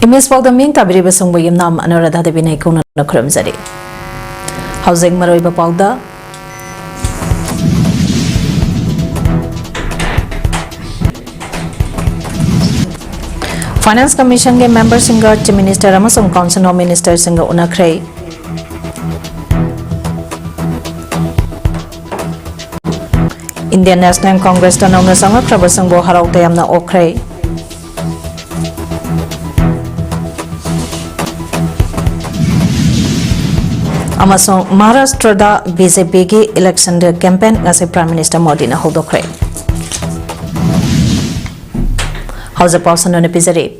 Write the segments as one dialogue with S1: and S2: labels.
S1: Miss PAODAM tabiri basungbo yimnam anuradha devi nei kuna nakhuram zari. Housing maroi ba PAODA. Finance Commission ke member singa Chief Minister amasung Council of Ministers singa unakrei. Indian National Congress ta nauna sanga krabasangbo harau tayamna okrei. Amasong Maharashtra da BJP ki election campaign ngase Prime Minister Modi na hodokre. House person on episode.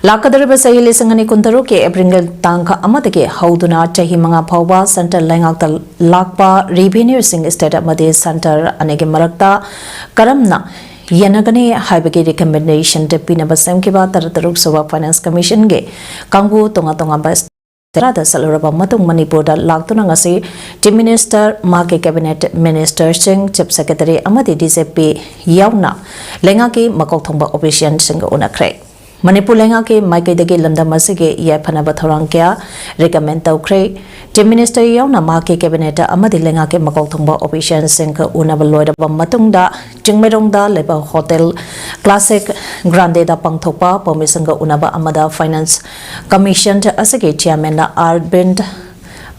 S1: Lakadari basai lisangani kuntaru ke April tangka amadake hauduna chahi manga phawba center langakta lakpa revenue sing state amade center anege marakta karamna yanagane haibage recommendation te pinaba semkiba tarataruk soba finance commission ge kangu tonga bas Terada saluraba matung Manipur da laktuna ngasi Chief Minister Maki Cabinet Minister Singh Chief Secretary amadi DCP yauna lenga ki makok thongba operation singa unakre Manipur lenga ki maike dagi lamda masige ya phanaba thorang kya recommend tawkre Chief Minister yauna Maki Cabinet amadi lenga ki makok thongba operation singa unaba loidaba matung da Jingmerong da leba hotel classic grande da pangthopa permission unaba amada finance commission asage chairman na Arbind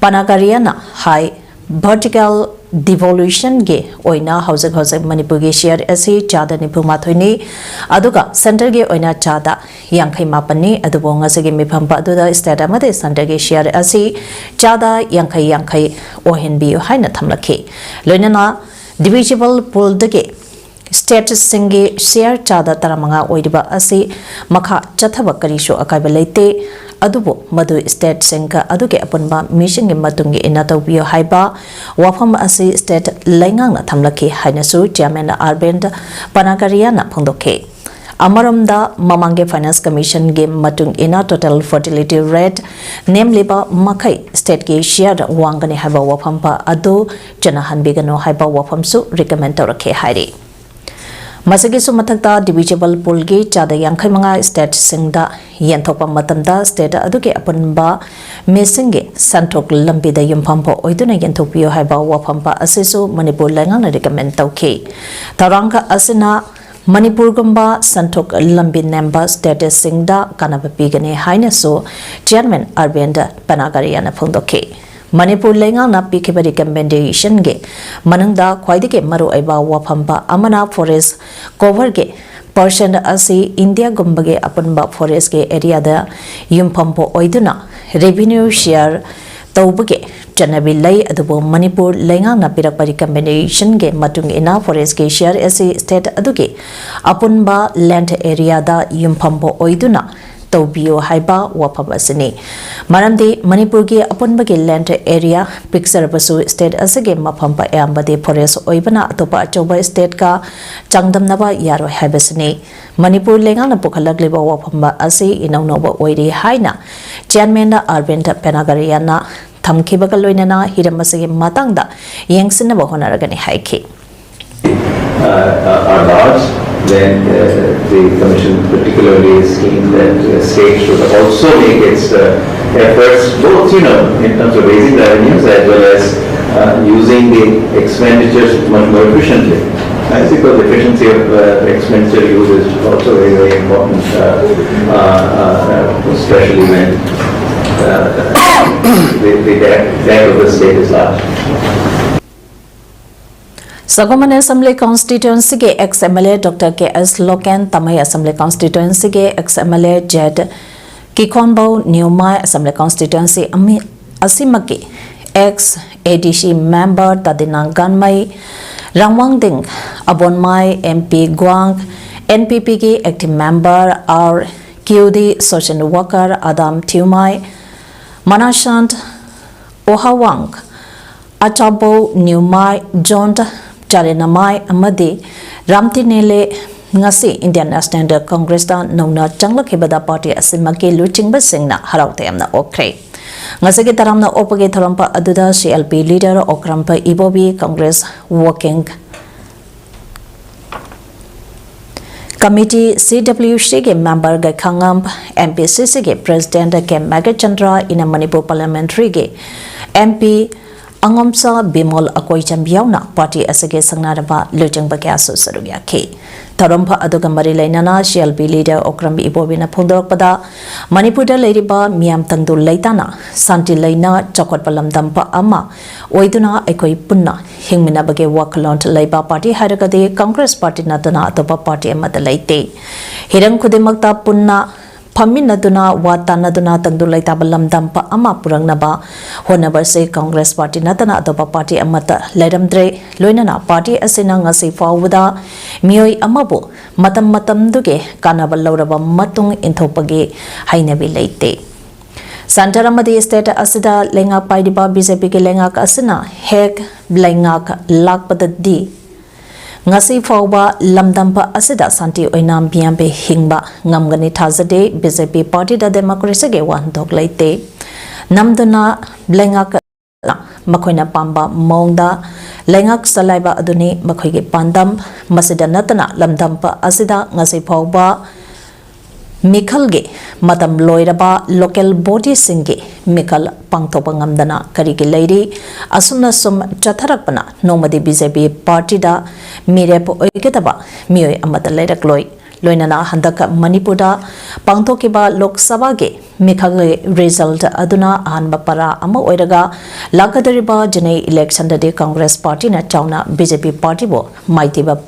S1: Panagariana high vertical devolution ge oina house Manipur ge share asi chada ni phuma thoini aduga center ge oina chada yankhai mapani adubo ngasage mifam pa aduda state amade center ge share asi chada yankhai ohen bi haina thamlakhi loinana divisible pool de State singe share chada taramanga oidiba asi makha chathaba karisho akaiba leite adubo madu state singa aduge apunba mission ge matungi inatawbiyo haiba wafam asi state laingang na thamlaki hainasu chairman Arbind Panagariana phongdokhe Amaramda Mamange Finance Commission ge matung ina total fertility rate namely ba makai state ge share wangani haiba wafam pa adu janahan bigano haiba wafam su recommend tawrakhe hairi Masagi sumatakta divisible pool ge chada yankhai manga state singda yanthokpa matamda state aduge apunba mesinge santok lambi da yumpampo oiduna yanthokpiyo haiba wafampa asisu Manipur lengang na recommend tawkhe taranga asina Manipur gumba santok lambi nemba state singda kanaba pigane haina so chairman Arbind Panagariana phongdokhe Manipur lengang na pikiba recommendation ge manangda khwaidike maru aiba wafamba amana forest cover ge percent asi India gumbage apunba forest ge area da yumpampo oiduna revenue share tawbage janabi lai adubo Manipur lengang na pirakpa recommendation ge matung ina forest ge share asi state aduge apunba land area da yumpampo oiduna Tobio haiba wapabasini maramdi Manipur ge apunbage land area picture basu state asage maphampa ambade forest oibana atopa achoba state ka changdamnaba yaro haibasini Manipur lengang na pokalagliba wapamba ase inaunoba oiri haina chairman na Arbind Panagariana thamkibaga loinana hiramasage matangda yengsinaba honaragani haiki
S2: are large, then the Commission particularly is keen that state should also make its efforts both, in terms of raising revenues as well as using the expenditures much more efficiently. I think the efficiency of expenditure use is also very, very important, especially when the debt of the state is large.
S1: Sagoman Assembly Constituency ke ex-MLA Dr. K.S. Loken Tamai Assembly Constituency ke ex-MLA Jed Kikonbo Newmai Assembly Constituency Asimaki ex-ADC member Tadinang Ganmai Rangwang Ding Abonmai MP Guang NPP ke active member R. QD social worker Adam Tumai Manashant Ohawang Achabo Newmai John Charenamai amadi Ramtinele ngasi Indian National Congress da nongna changlakibada party asimaki luchingba singna harautayamna okre ngasagi taramna opage tharampa aduda CLP leader okrampa ibobi Congress working Committee CWC के member के खंगम MPCC के president के Megachandra in Manipur parliamentary के MP Angomsa Bimol Akoi Chambiauna party asage sangnaraba lujeng bagyasu sarugya ke Tarompa aduga mari lainana CLP leader Okram Ibobina phungdorpada Manipur da leiriba miam tangdu leitana santi leina chakot palam dampa ama oiduna ekoi punna hingmina bage wakalont leiba party haragade Congress party natana atopa party amada leite hirang khudimakta punna Paminaduna watanaduna tangdu laita balam dampa ama purangnaba honabase Congress party natana adopa party amata leiramdre loinana party asina ngasi fawuda mioi amabu matam duge kanaba lauraba matung inthopage hainabi leite Santaramadi state asida lenga paidiba BJP ke lenga asina hek lenga lakpadadi ngasi fawba lamdampa asida santi oinam biambe hingba ngamgani thazade BJP party da democracy ge wan dog laite namduna lengak makoina pamba mongda lengak salaiba aduni makoige pandam masida natana lamdampa asida ngasi fawba Mikhalge matam loiraba local body singe Mikhal pangthopa ngamdana karigi leiri asumna sum chatharakpana nomadi BJP party da mirep oigetaba mioi amata leirak loinana handaka Manipur da pangthokiba Lok Sabha ge Mikhal result aduna ahanba para ama oiraga lakadariba janai election da de Congress party na chauna BJP party bo maitiba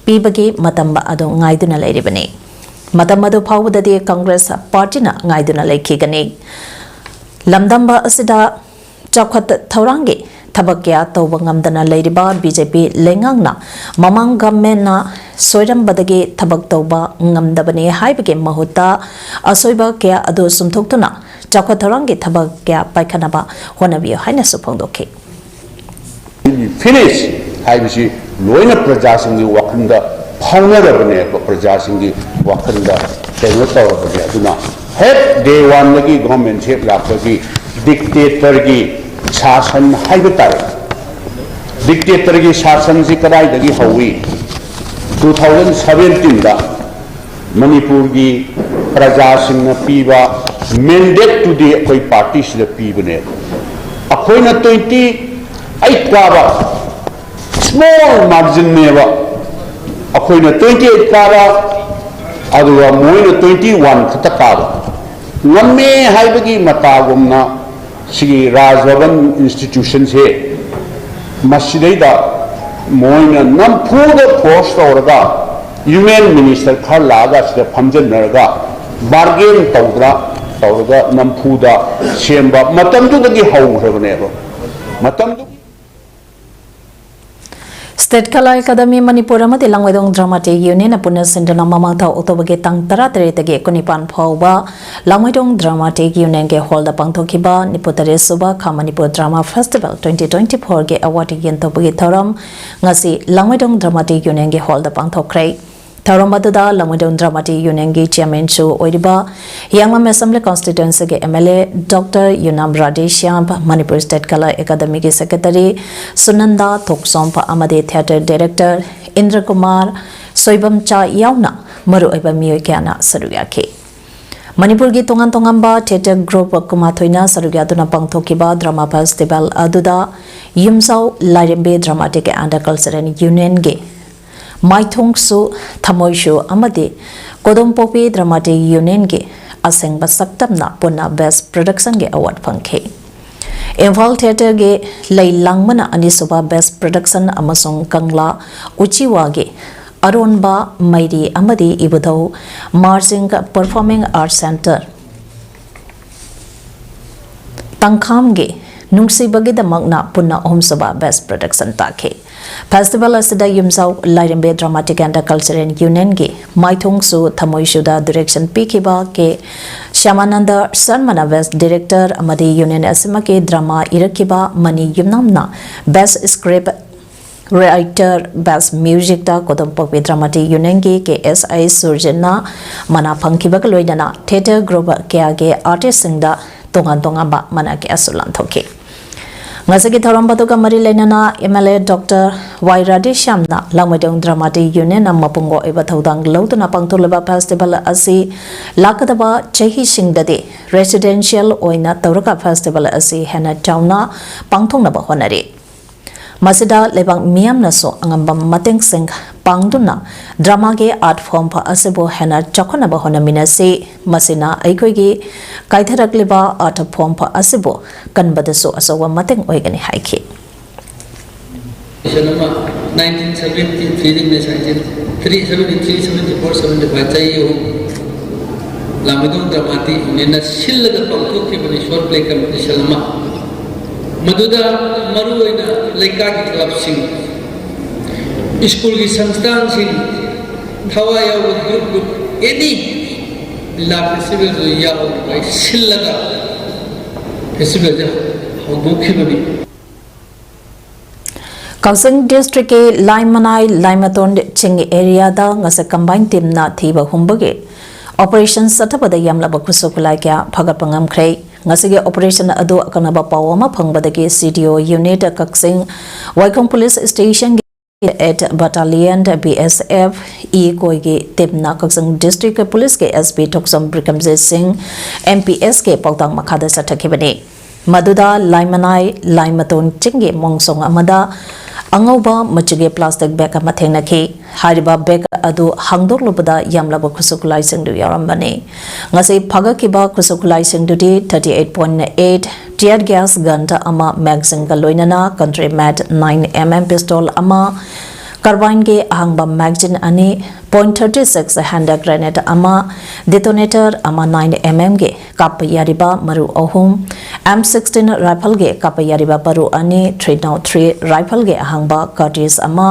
S1: pibagi matamba adu ngaiduna leiribani Matamadu Pawudadi Congress Party na ngaiduna laikigani. Lamdamba asida Chakwat Taurangi Tabakya Taubangamdana Ladiba BJP Lengangna Mamang Government na Soiram Badagi Tabak Tauba Ngamdabani Haibage Mahuta Asoiba Kya Adu Sumtuktuna Chakwat Taurangi Tabakya Paikanaba Honavio Haina Supongdoki.
S3: Finish Haibishi Loina Prajasingi Wakanda फाउंडरबने प्रजासिंगी वखंदा तेनो तौरबने अदुना head day 1 लगी government से लापगी dictator की शासन हाइबतार dictator की शासन से कदाई दगी हवी 2017 दा मणिपुर की प्रजासिंग पीबा मैंडेट टू दे कोई पार्टी से पीबने अखोइना 28 काबा स्मॉल मार्जिन नेवा अखोइना 28 काबा अदुवा मोइना 21 खत काबा नम्मे हाइबगी मतागुमना सिगी राजभवन इंस्टीट्यूशन से मस्जिदैदा मोइना नमफूद फोर्स तौरगा यूनियन मिनिस्टर खर लागा सिदा फमजनरगा bargain तौरगा नमफूदा Semba मतमदुदगी हौरबनेबा मतमदु
S1: State Kala Academy Manipur amati Langwedong Dramatic Union apuna sendana mamangta October tang 13 kunipan phawba Langwedong Dramatic Union ge hold pangthokiba Nipotare Suba Manipur Drama Festival 2024 ge award yen tobugi thoram ngasi Langwedong Dramatic Union ge hold pangthokrai thoram badada Langwedong Dramatic Union ge chairman chu oiriba Yangam Assembly constituency ge MLA Dr. Yunam Radeshyam Manipur State Kala Academy ge secretary Sunanda Thoksompa amade theatre director Indra Kumar Soibam Cha Yauna Maru Eba Miyoi Kyana Sarugake Manipur gi tongan theatre group kumathoina sarugyaduna pangthokiba drama festival aduda Yumsau Larimbe Dramatic and Cultural Union ge Maithongsu Thamoishu amade Kodompopi Dramatic Union ge asengba saktamna puna best production ge award phangkhe Involved theatre ge lei langmana anisuba best production amasong kangla uchiwa ge aronba mairi amadi ibudau marching performing arts center tangkham ge nungsi bagi damakna punna ohmsaba best production takhe Festival asida Yumsau Larimbe Dramatic and Cultural Union ge Maithongsu Thamoishuda direction pikiba ke Shamananda Sanmana West Director amadi Union asima ke drama irakiba Mani Yumnamna Best Script Writer Best Music da Kodompopi Dramatic Union ge KSI Surjana mana phangkiba loidana theater group ke age artist singda tongan ba mana ke asulan thoke ngasagi thoram batuka mari lenana MLA Dr. Wairadi Shamna Lamedong Dramatic Union Mapungo eba thodang lautuna pangtoleba festival asi lakadaba chahi singdade residential oina tauraka festival asi hena tauna pangthongna ba honari masida lebang miam na so angambam mateng sing pangduna drama ge art form pa asebo hena chakhona ba hona minase masina aikogi kaitharak leba art form pa asebo kanbada so asawa mateng oigani haiki
S4: 1973 74 75 चाहिए लामेदों ड्रामाटी उन्हें शिल्लक पंखों के बने short play competition में मधुदा मरुएना लेका की club Singh school की संस्थान सिंह थवाया वो ग्रुप एडी ला फेस्टिवल जो याव भाई शिल्लक फेस्टिवल जो हम मुख्य बनी
S1: Kausing district ke Laimanai Laimaton ching area da ngase combined team na thiba humbage operation satapada yamla bakusokulai kya phagapangam khrei ngase ge operation adu akanaba pawama phangbadagi CDO unit Kaksing Waikong police station at battalion BSF e koige tepna Kaksing district police ke SP Toksam Brikamje Singh MPS ke pautang makhada sathakibani Maduda Laimanai Laimaton chinge mongsong amada Angauba machuge plastic bag ama thengnaki hariba bag adu hangdok lobada yamlaba khusukulai singdu yarambani ngase phagakiba khusukulai singdudi 38.8 tear gas gun ta ama magazine galoinana country mad 9mm pistol ama carbine ge ahangba magazine ani .36 hand grenade ama detonator ama 9mm ge kap yariba maru ohum M16 rifle ge kap yariba paru ani 303 rifle ge ahangba cartridge ama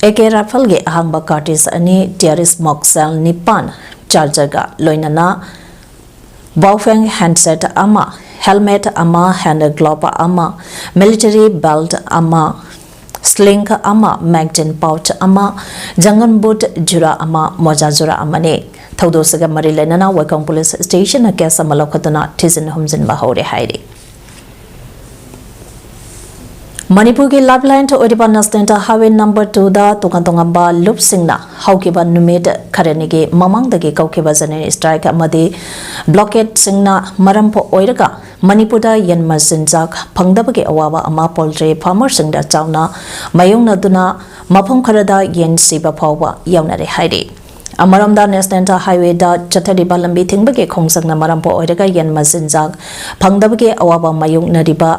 S1: AK rifle ge ahangba cartridge ani tear smoke cell nipan charger ga loinana Baofeng handset ama helmet ama hand glove ama military belt ama sling ama magazine pouch ama jangan boot jura ama moja jura amane thodo saga mari lenana Waikong police station ke samalokhatuna thizin humjin bahore hairi Manipur ki Lapland to Oriba National Highway number 2 da tunga ba loop singna haukiba numit kharenige mamang dagi kaukiba zane strike amadi blockade singna marampo oiraga Manipur da yanma sinjak phangdabage awawa ama poultry farmer singda chawna mayongna duna mafam kharada yen siba phawwa yawnare hairi Amaramda National Highway da chathariba lambi thingbage khongsangna marampo oiraga yanma sinjak phangdabage awawa mayongna riba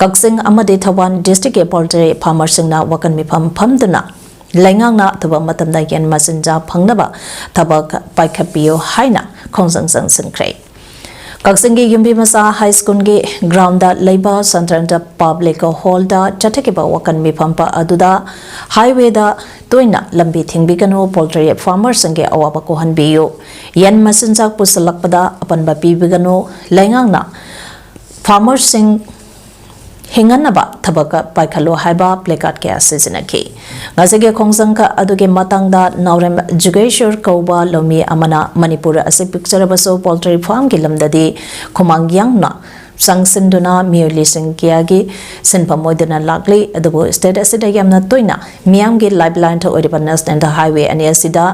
S1: Kaksing amade Thawan district ke poultry farmer singna wakan mi phamduna laingangna thaba matamda yan masinja phangnaba thabak paikhapiyo haina khongsang singkhrei Kaksing ge yumbi masa high school ge ground da leiba central public hall da chathake ba wakan mi phampa aduda highway da toina lambi thingbigano poultry farmer singe awaba ko hanbiyo yan masinja pusalakpada apanba pibigano laingangna farmer sing hinganaba thabaka paikhalo haiba placard ke asisinaki ngasege khongsangka aduge matangda naurem jugeshwar kauba lomi amana Manipur ase picture baso poultry farm ki lamdadi khomangyangna sangsinduna mioli singkiagi sinpamoidana lakli adubo state asida yamna toina miamgi lifeline to Oriba National Highway ani asida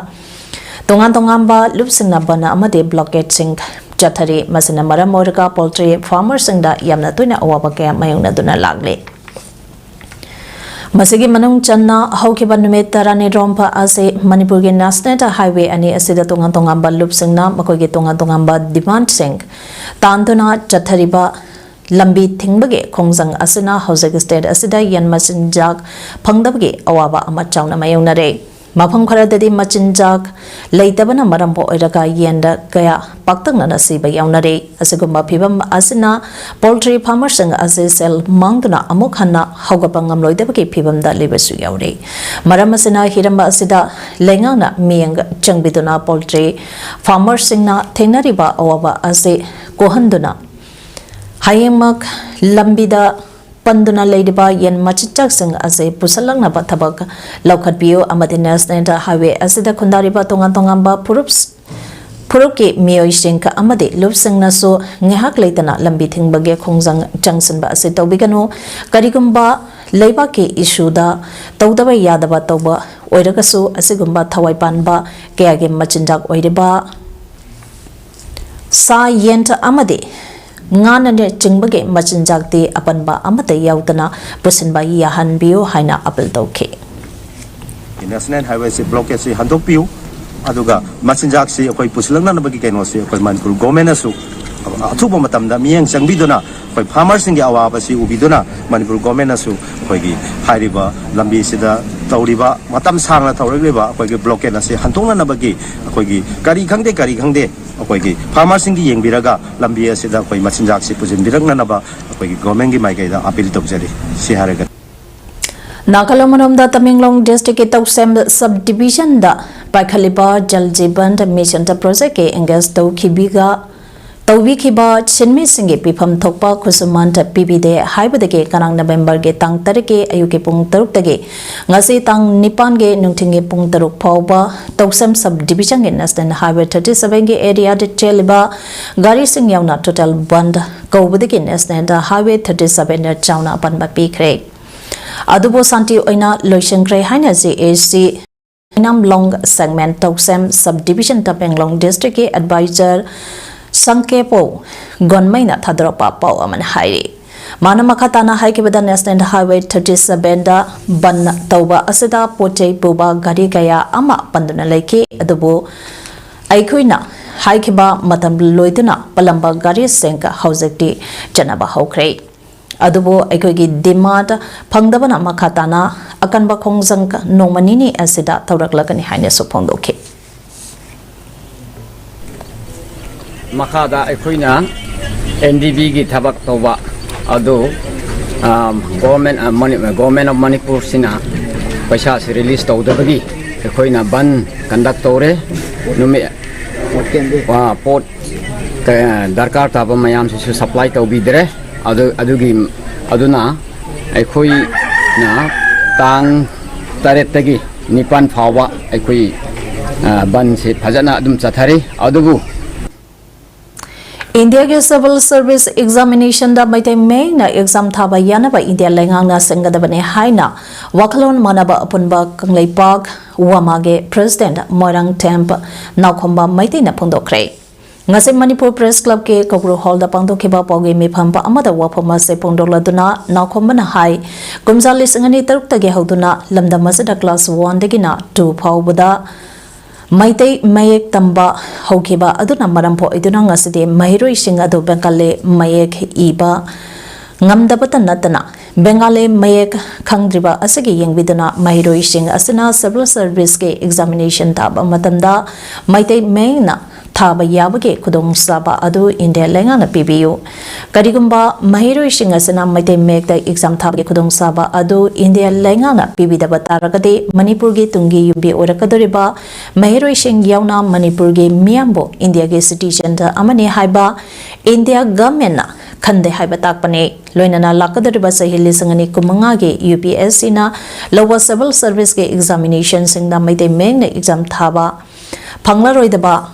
S1: tongan ba lupsingna bana amade blockade sing Chathari masina maram morika poultry farmers singda yamna tuina awaba kaya mayongna duna lagle masigi manung channa haukiba numit tarani rompa ase Manipur ge National Highway ani asida tongan ba loop singna makogi tongan ba demand sing tanduna chathari ba lambi thingbage khongjang asina hojek state asida yanma sinjak phangdabge awaba ama chawna mayongna re Mafam kharadadi machinjak leitabana marampo oiraga yenda kaya paktangna nasiba yawnare asegumba phibam asina poultry farmer sang asel mangduna amuk hanna hawgapangam loidabaki phibam da lebesu yawre maram asina hiramba asida lengangna miyang changbiduna poultry farmer singna thengnariba awaba ase kohanduna hayemak lambida panduna leidiba yen machichak sing ase pusalangna ba thabak laukhat bio amadi National Highway asida khundariba tongan ba purups Puruki Mioishinka Amadi, Lupsing so Ngehak Latana Lambiting Bage Kongzang Junction Ba Sitobigano, Karigumba, Labaki Ishuda, Taudawa Yadaba Toba, Oirakasu, Asigumba Tawaipanba, Keagim Machinjak Oideba Sa Yenta Amadi. Ngana ne Chingbage Machinjak de Apanba Amate Yautana, Pusinba Yahan Bio, Haina Apple Doke.
S5: National Highway blockage handok piu aduga machinjak si akoi pusilangna nabagi kaino si akoi Manipur government asu athuba matamda miyang changbidona akoi farmers singi awaba si ubidona Manipur government asu akoi gi hairiba lambi sida tawriba matam sangna tawriba akoi gi blockade asi hantongna nabagi akoi gi kari khangde akoi gi farmers singi yengbiraga lambi asida akoi machinjak si pujinbirangna naba akoi gi government gi maigaida appeal tokjari si haraga
S1: Nakalamanamda Tamenglong District Tausem Subdivision da Pakhaliba Jaljiban Mission Project Engas Taubikiba Chinmi Singi Pipam Tokpa Kusumanta PBD Haibadake Kanang November Ge Tang Tarike Ayuki Pung Taruktage Ngasi Tang Nipange Nungtingi Pung Taruk Pauba Tausem Subdivision in National Highway 37 area de Cheliba Gari Sing Yauna Total Band Kobudiki National Highway 37 Chauna Panba Pikre Adubo Santi Oina Loishankre Haina ZAC Nam Long Segment Toksem Subdivision Tapenglong District Advisor Sankepo Gonmaina Tadropa Pau Aman Hairi Manamakatana Haikibada National Highway 37 da Ban Tauba Asida Poche Buba Gari Gaya Ama Pandana Lake Adubo Aikuina Haikiba Matam Loiduna Palamba Gari Senka Hausekti Janaba Hokre Adubo Aikogi Dimad Pangdabana Makatana Akanba Kongzang no Manini Asida Taurak Haine Supondoke
S6: Makada Aikoina NDB gi Tabak Toba Ado Government of Manipur Sina Paisa release to the Aikoina Ban Conductore Nume Port Darkar Taba Mayam supply to be there. Adugi Aduna Aikui na Tang Taretagi Nipan Fawa Aikui Bansi Pazana Adum Satari Adubu
S1: India Civil Service Examination da Maite Main exam Thaba Yanaba India Langana Sangadabane Haina Wakalon Manaba Apunba Kanglai Park Wamage President Morang Temp Naukomba Maite Napundokre Ngase Manipur Press Club ke Kokru Hall da Pangdo Kiba Pogi Mipampa Amada Wapama se Pongdola Duna Naukomana Hai Gumzalis Ngani Taruktage Hauduna Lamda Masada Class 1 Degina 2 Paubuda Maite Mayek Tamba Hokiba Aduna Marampo Iduna Ngaside Mahiro Ishinga do Bengale Mayek Iba Ngamdabata Natana Bengale Mayek Kangdriba Asagi Yangbiduna Mahiro Ishing Asana Civil Service ke Examination Tab Matamda Maite Mayna Thaba Yabage Kudong Saba Adu India Langana PBU Karigumba Mahiro Ishing Asana Maite Mayek the exam Tabge Kudong Saba Adu India Langana PB Dabataragade Manipurgi Tungi Yubi Orakadoriba Mahiro Ishing Yauna Manipurgi Miambo India ge citizen da Amani Haiba India government Kande Haibatakpane Loinana Lakadariba Sahili Sangani Kumangage UPSC na Lower Civil Service ke examination sing da Maite Mayek exam Thaba Panglaroidaba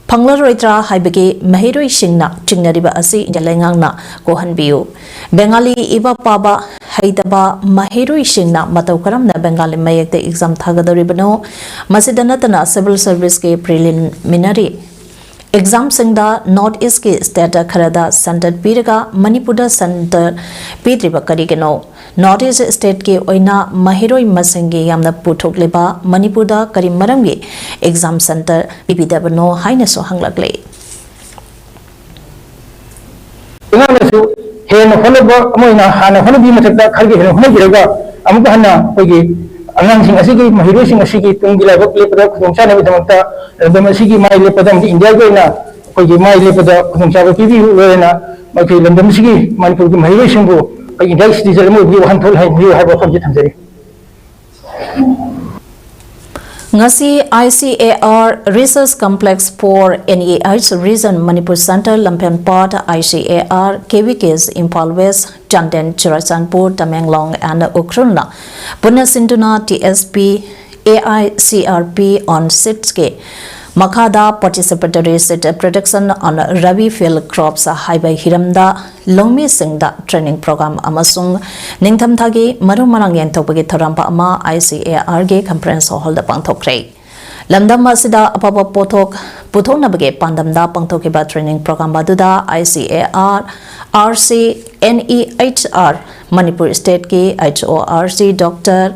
S1: Panglaroitra Haibage Mahiroi Shingna Chingnariba Asi Jalangana Kohanbiu Bengali Iba Paba Haidaba Mahiroi Shingna Mataukaram na Bengali Mayek the exam Thagadoribano Masidanatana Civil Service ke preliminary Exam Singda North East ke State Karada Center Piraga Manipur Center Pitriba Karigano North East State ke Oina Mahiroi Masangi Yamna Putok Leba Manipur Karimaramgi Exam Center Pipidabano Haineso Hanglagle
S7: Angang asigi mahiro asigi tunggi la bok lepada khungsa na bidamta dam asigi mai lepada India go na koi mai lepada khungsa ba pibi we na mai landam asigi Manipur ki mahiro go koi India citizen mo bi han thol hai bi ha ba khom thamjari
S1: Ngasi ICAR Research Complex for NEI's Reason Manipur Center Lampian Part ICAR KVK's Impal West Chandan Chirasanpur Tamenglong and Ukrunla Punasinduna TSP AICRP on 6K Makada participatory seed production on Rabi field crops haibai hiramda Longmi Singda training program amasung Ningtham Thagi Maru Marang Yantopagi Tharampa Ama ICAR ge conference hall da pangthokre. Lamdam asida apapa pothok puthonabage pandamda pangthokiba training program baduda ICAR RCNEHR Manipur State ki HORC Dr.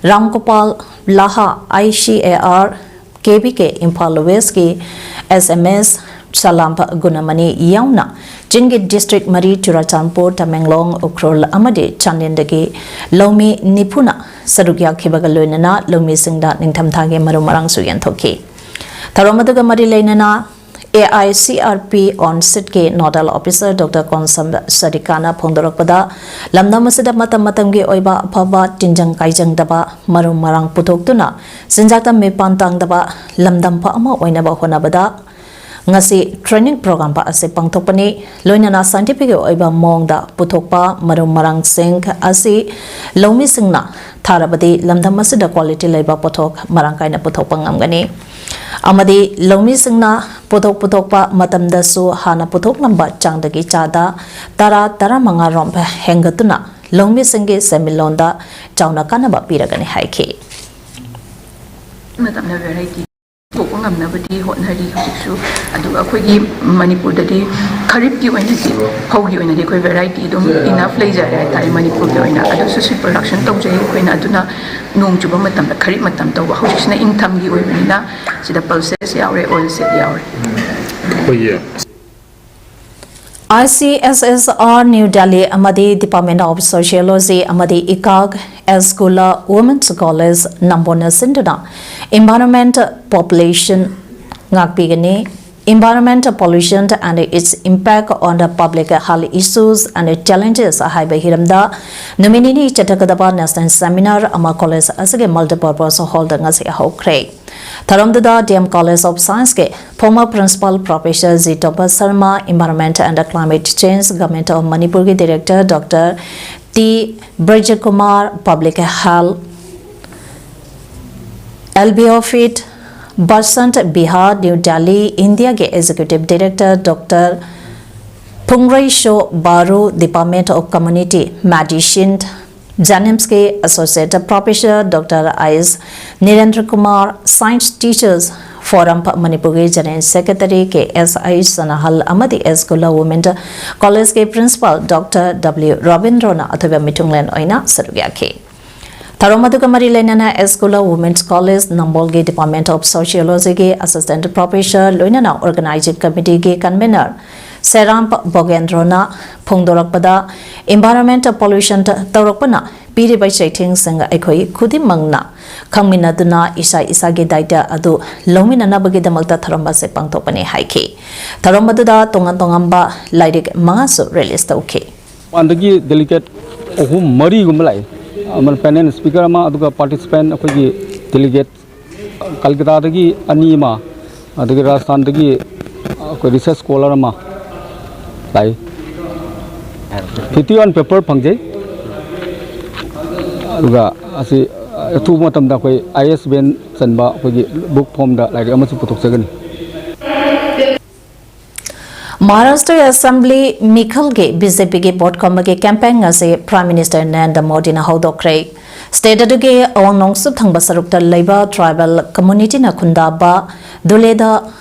S1: Ramgopal Laha ICAR KBK Imphal West ki SMS Salampa Gunamani Yauna Jingi District Mari Churachandpur Tamenglong Ukrol Amadi Chandindagi Lomi Nipuna Sarugya Kibagaloinana Lomi Singda Ningtham Thage Marumarang Suyan Thoki Tharomadaga Mari Lainana AICRP on Sitke Nodal Officer Dr. Konsam Sadikana Pongdorakpada Lamnamasida Matamatamgi Oiba Pava Tinjang Kaijang Daba Marumarang Putoktuna Sinjata Mepantang Daba Lamdampa Ama Oinaba Honabada Ngasi training program pa ase pangthokpani loinana scientific oiba mongda puthokpa marumarang sing asi lomi singna tharabadi lamdam asida quality leiba pothok marangkaina puthokpa ngamgani amadi lomi singna puthokpa matamda su hana puthok lamba changdagi chada tara manga rompa hengatuna lomi singi semilonda chauna kanaba piragani haike
S8: matamna variety ngamnabadi hotnari hojiksu aduga khoi Manipur dadi kharip ki oina di hogi oina di khoi variety dum enough leijare tai Manipur ki oina adu su production tawjai khoina aduna nong chuba matam da kharip matam tawba hojisna income gi oina sida pulses yaure oil set yaure
S1: ICSSR New Delhi Amadi Department of Sociology Amadi ICAG Esgula Women's College Nambona Sinduna Environment Population Ngakpigani Environment pollution and its impact on the public health issues and challenges Haiba Hiramda Nominini Chatakadaba National Seminar Ama College Asage Multipurpose Hall Ngasi Hokre Tharamdada DM College of Science ke former Principal Professor Zitoba Sharma Environment and Climate Change Government of Manipur ke Director Dr. T. Brajakumar Public Health LBOFIT Barsant Bihar New Delhi India ke Executive Director Dr. Pungrai Sho Baru Department of Community Medicine Janimske Associate Professor Dr. I.S. Nirendra Kumar Science Teachers Forum Manipur General Secretary ke S.I. Sanahal Amadi Esgula Women College ke Principal Dr. W. Robindrana Athuba Mitunglen Oina Sarugya ke Tharomaduga Mari Lainana Esgula Women's College Nambolge Department of Sociology ke Assistant Professor Loinana Organizing Committee ke Convener Seramp Bogendrona Pongdorakpada Environmental Pollution Taurokpana Piri by Chaiting Sanga Ekoi Kudimangna Kaminaduna Isa ge Daita Adu Lomina Nabagi Damalta Tharamba se Pangtopane Haike Tharomaduda Tongamba Laidik Mangasu release okay.
S9: Andagi delegate Ohum Mari Gumlai Amal panel speaker ama aduga participant akogi delegate Calcutta dagi anima aduga Rajasthan dagi research scholar ama lai 51 paper pangjai aduga asi thu matam da koi ISBN chanba akogi book form da lai amasu putok sagani
S1: Maharashtra Assembly Mikhal ke BJP ke board committee ke campaign ase Prime Minister Narendra Modi na hodokre state aduge awang sup thangba sarukta leiba tribal community na khunda ba duleda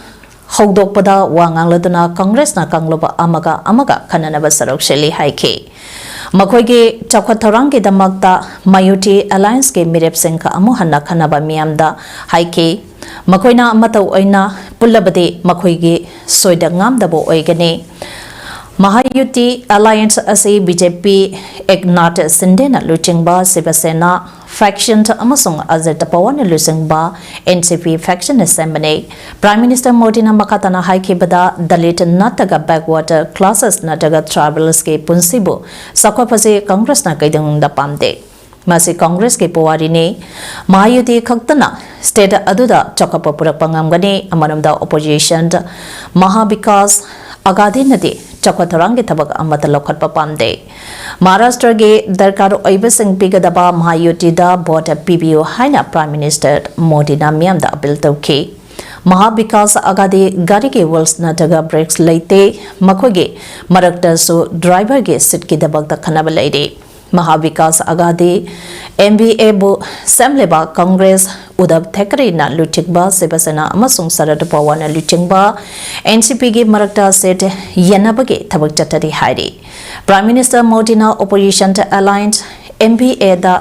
S1: hodokpada wangang laduna Congress na kangloba amaga khanana ba saruk sheli haike makhoi ge chakhat thorang ke damakta Mayuti Alliance ke mirep singh ka amu hanna khanaba miyamda haike Makoina Matau Oina Pullabadi Makoigi Soida Ngamdabo Oigani Mahayuti Alliance Ase BJP Ignat Sindena Luchingba Sivasena Faction Amasung Azet Pawan Lusingba NCP Faction Assembly Prime Minister Modi na Makatana Haikibada Dalit Nataga Backwater Classes Nataga Tribals Ke Punsibu Sakwapase Congress na Kaidang da Pamde Masi Congress ke Powari ni Mahayuti Kaktana State Aduda Chakapa Purakpangamgani Amanamda Opposition Mahabikas Agadi Nadi Chakwatarang Tabak Amata Lokat Papamde Maharashtra ge Darkar Oibasing Pigadaba Mahayuti da Bota PBO Haina Prime Minister Modi na Miam da Abil Toki Mahavikas Agadi gari ke wheels nataga brakes leite makhoge marakta so driver ge seat ki dabak da khanaba leide. Mahavikas Agadi MBA bu Semleba Congress Udab Thackeray na luchikba Sebasana amasung Sarad Pawar na luchingba NCP ge marakta set yanabage thabak chatari hairi. Prime Minister Modi na opposition to alliance MBA da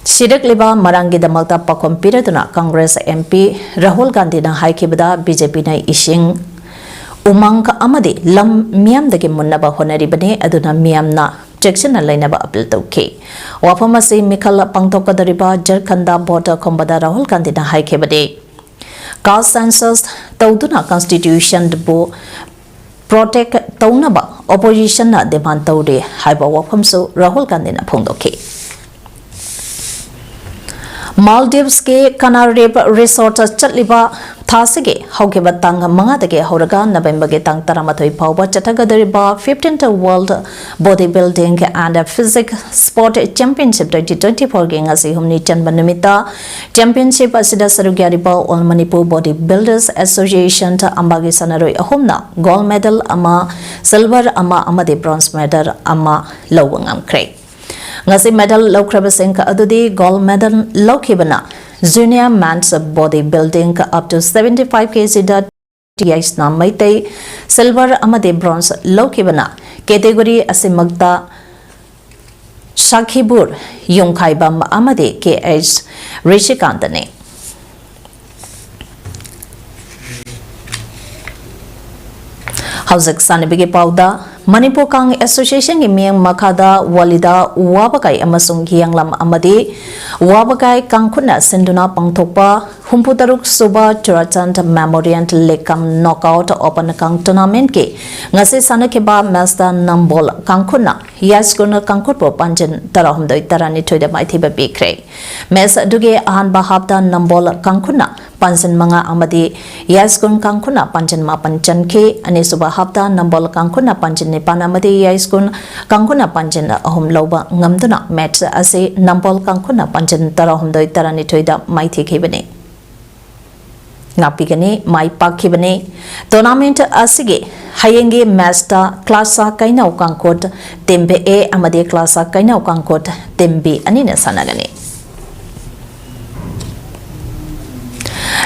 S1: Sidak liba marangi damakta pakom piratuna Congress MP Rahul Gandhi na haikibada BJP na ishing umang ka amadi lam miyam dagi munnaba honaribane aduna miyam na Jackson na lainaba appeal tauke. Wafamasi Mikal Pangtokadariba Jarkanda border kombada Rahul Gandhi na haikibade. Caste census tauduna constitution bu protect taunaba opposition na demand taude haiba wafamsu Rahul Gandhi na phongdoke. Maldives ke Canarib Resort Chatliba Thasige Haukiba Tang Mangadage Horaga November Getang Taramatoi Power Chatagadariba 15th World Bodybuilding and Physics Sport Championship 2024 Gangasi Humni Chanbanamita Championship Asida Sarugariba All Manipur Bodybuilders Association to Ambagi Sanaroi Ahumna Gold Medal Ama Silver Ama Amade Bronze Medal Ama Lowangam Craig. Ngasi medal lawkrabasing ka adudi gold medal lawkibana junior men's bodybuilding up to 75 kg da TIs na maitei silver amade bronze lawkibana category asimagda Shakhibur Yongkhaibam amade KH Rishikantane. Hausak sanibige pauda Manipur Kang Association gi miyang makada walida wabakai amasung giyanglam amadi wabakai kangkhuna sinduna pangthokpa humputaruk suba churachand memorial lekam knockout open kang tournament ke ngase sanakeba masta nambol kangkhuna yaskuna kangkhutpo panjin tarahumdoi tarani thoida maithiba bikre mes duge ahan bahapda nambol kangkhuna panjin manga amadi yaskun kangkhuna panjin mapan chanke ane suba hapda nambol kangkhuna panjin Nipan amadi yaskun kangkhuna panjin ahum loba ngamduna match ase nambol kangkhuna panjin tarahumdoi tarani thoida maithi khibane Napigani mai pakhibane tournament asige hayenge matchta classa kainau kangkot tembe A amade classa kainau kangkot tembe anina sanagani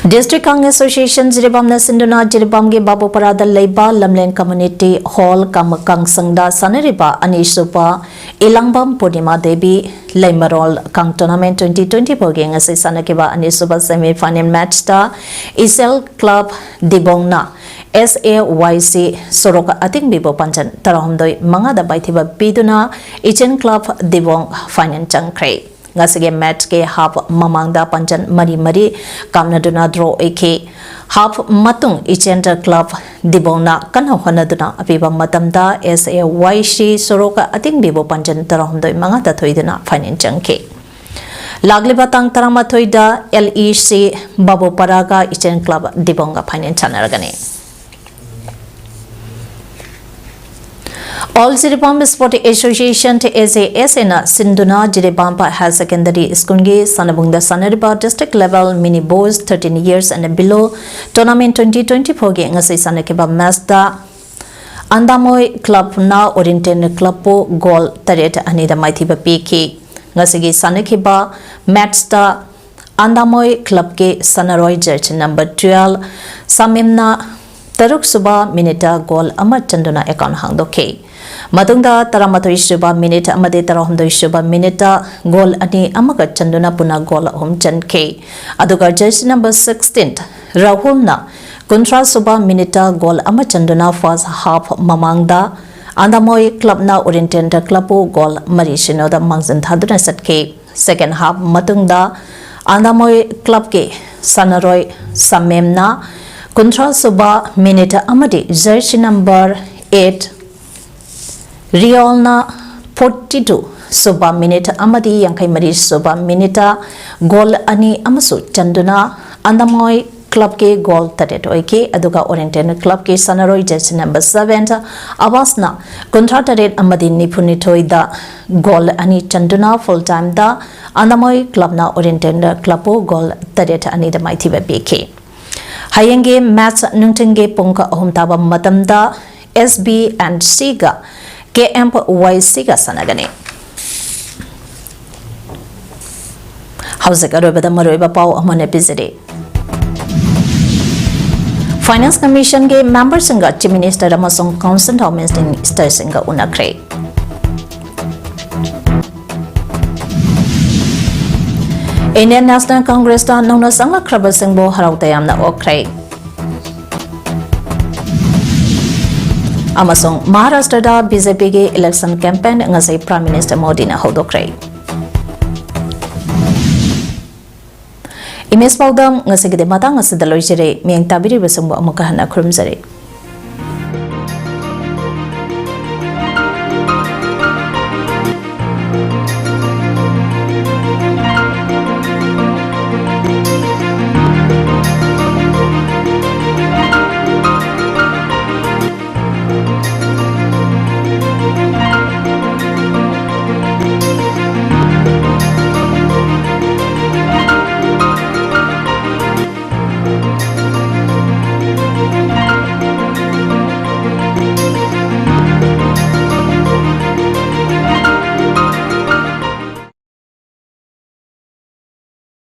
S1: District Kang Association Jiribam na Sinduna Jiribam ge Babu Parada Leiba Lamlen Community Hall Kamakang Sangda Sanariba Anisupa Ilangbam Purnima Devi Leimarol Kang Tournament 2024 ge ngasi sanakiba Anisupa semi final match ta Isel Club Dibongna SAYC Soroka Ating Bibo Panchan Tarahumdoi Mangada Baithiba Biduna Ichen Club Dibong final changkre Ngasige match ke half mamangda panchan mari kamnaduna draw eke half matung ichenta club dibona kanha honaduna apiba matamda SAYC Soroka ating bibo panchan tarahumdoi manga ta thoiduna final changke lagliba tang taramathoida LEC Babu Paraga ichen club dibonga final chanaragane All Jiribam Sport Association to SAS in Sinduna Jiribampa Higher Secondary Skungi Sanabungda Sanariba District Level Mini Boys 13 years and below Tournament 2024 Gang Asai Sanakiba Mazda Andamoy Club na Oriented Club po Goal Taret Anida Maithiba PK Ngasigi Sanakiba Matsta Andamoy Club ke Sanaroy Church number 12 Samimna Taruk Suba Minita Goal Amar Chanduna account hangdoke Matungda Taramatoi Suba Minute Amade Tarahumdoi Suba Minita Goal Ani Amaka Chanduna Puna Goal Hum Chanke Aduga Judge number 16 Rahulna Kuntra Suba Minita Goal Amachanduna first half Mamangda Andamoy Club na Oriented Club Goal Marishino the Mangsan Thaduna Satke second half Matungda Andamoy Club ke Sanaroy Samemna Kuntra Suba Minute Amadi Judge number 8 Riolna 42 Suba Minute Amadi Yankai Mari Suba Minita Goal Ani Amasu Chanduna Andamoy Club ke Goal Tatet Oike Aduga Oriented Club ke Sanaroy Judge number 7 Abasna Kuntra Tatet Amadi Nipunitoida Goal Ani Chanduna full time da Andamoy Club na Oriented Club Goal Tatet Ani the Mighty BK Hayenge match nungtinge pongka ahum taba matamda SB and C ga KMYC ga sanagani. How's the Maroiba Pau Amon episode? Finance Commission ge members nga Chief Minister amasong Council of Ministers nga unakre. Indian National Congress ta nona sanga krabasing bo harautayam na okre. Amasong Maharashtra da BJP ge election campaign nga say Prime Minister Modi na hodokre. Imes PAODAM nga sige de matang nga sa daloy jere miyang tabiri basang bo amakahan na kurumzare.